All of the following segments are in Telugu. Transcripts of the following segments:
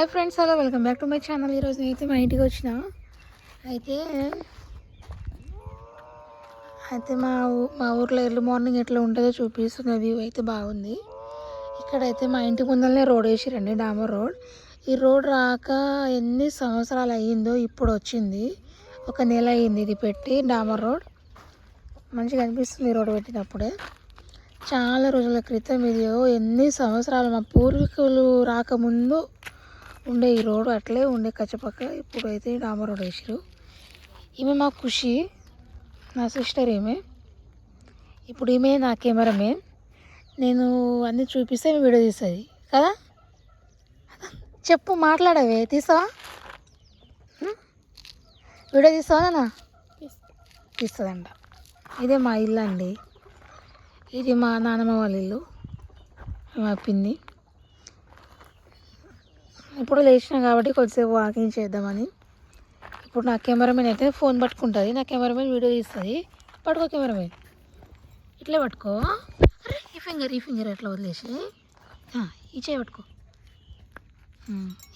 Hi friends, hello, welcome back to my channel. ఈరోజు నేనైతే మా ఇంటికి వచ్చిన అయితే అయితే మా ఊర్లో ఎర్లీ మార్నింగ్ ఎట్లా ఉంటుందో చూపిస్తున్న వ్యూ అయితే బాగుంది. ఇక్కడైతే మా ఇంటి ముందరనే రోడ్ వేసిరండి, డామర్ రోడ్. ఈ రోడ్ రాక ఎన్ని సంవత్సరాలు అయ్యిందో ఇప్పుడు వచ్చింది. ఒక నెల అయ్యింది ఇది పెట్టి. డామర్ రోడ్ మంచిగా అనిపిస్తుంది రోడ్ పెట్టినప్పుడే. చాలా రోజుల క్రితం ఇది, ఎన్ని సంవత్సరాలు మా పూర్వీకులు రాకముందు ఉండే ఈ రోడ్డు అట్లే ఉండే కచ్చపక్క. ఇప్పుడు అయితే డామర్ రోడ్ వేసారు. ఈమె మా ఖుషి, నా సిస్టర్. ఇప్పుడు ఈమె నా కెమెరామెన్. నేను అన్నీ చూపిస్తే వీడియో తీస్తుంది కదా. చెప్పు, మాట్లాడవే. తీసావా? వీడియో తీస్తావా నాన్న? తీస్తుందంట. ఇదే మా ఇల్లు అండి. ఇది మా నాన్నమ్మ వాళ్ళ ఇల్లు, మా పిన్ని. ఇప్పుడు లేచినా కాబట్టి కొద్దిసేపు వాకింగ్ చేద్దామని. ఇప్పుడు నా కెమెరామెన్ అయితే ఫోన్ పట్టుకుంటుంది, నా కెమెరామెన్ వీడియో తీస్తుంది. పట్టుకో కెమెరామెన్, ఇట్లే పట్టుకో. అరే ఈ ఫింగర్ ఎట్లా వదిలేసి ఈ చేయి పట్టుకో.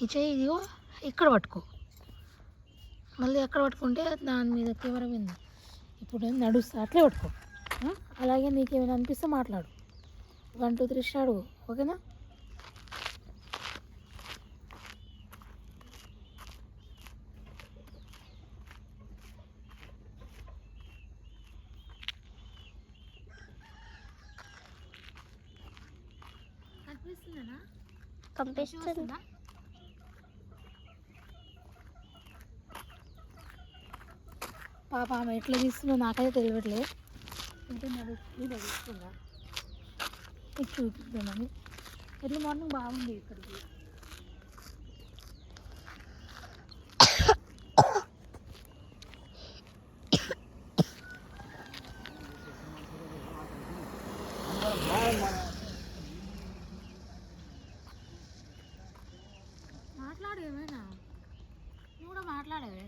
ఈ చేయి ఇదిగో ఇక్కడ పట్టుకో. మళ్ళీ ఎక్కడ పట్టుకుంటే దాని మీద కెమెరా మీద. ఇప్పుడు నడుస్తా, అట్లే పట్టుకో. అలాగే నీకేమైనా అనిపిస్తే మాట్లాడు. 1 2 3 స్టార్ట్, ఓకేనా? కనిపిస్తుందా? పాప ఆమె ఎట్లా తీస్తుందో నాకైతే తెలియట్లేదు. అంటే నడుస్తుందా ఇది చూపిద్దామని. ఎర్లీ మార్నింగ్ బాగుంది ఇక్కడికి. మాట్లాడు, ఏమైనా నువ్వు కూడా మాట్లాడవే.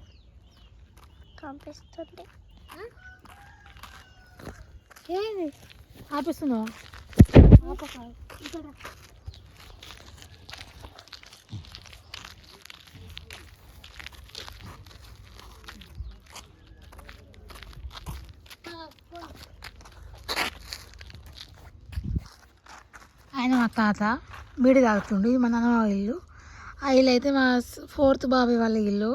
కనిపిస్తుంది. ఏంది ఆపిస్తున్నావు? ఆయన మా తాత బీడి తాగుతుండు. ఇది మా నాన్న ఇల్లు. ఆ ఇల్లు అయితే మా 4th బాబాయ్ వాళ్ళ ఇల్లు.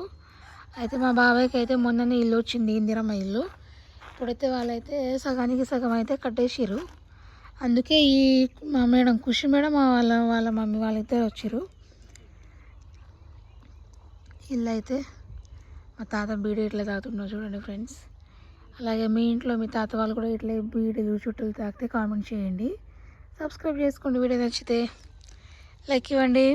అయితే మా బాబాయ్కి అయితే మొన్ననే ఇల్లు వచ్చింది, ఇందిరమ్మ ఇల్లు. ఇప్పుడైతే వాళ్ళైతే సగానికి సగం అయితే కట్టేసిర్రు. అందుకే ఈ మా మేడం, ఖుషి మేడం, వాళ్ళ మమ్మీ వాళ్ళిద్దరు వచ్చారు. ఇల్లు అయితే మా తాత బీడి ఇట్లా తాగుతున్నారు చూడండి ఫ్రెండ్స్. అలాగే మీ ఇంట్లో మీ తాత వాళ్ళు కూడా ఇట్లా బీడీలు చుట్టూ తాగితే కామెంట్ చేయండి. సబ్స్క్రైబ్ చేసుకోండి. వీడియో నచ్చితే లైక్ ఇవ్వండి.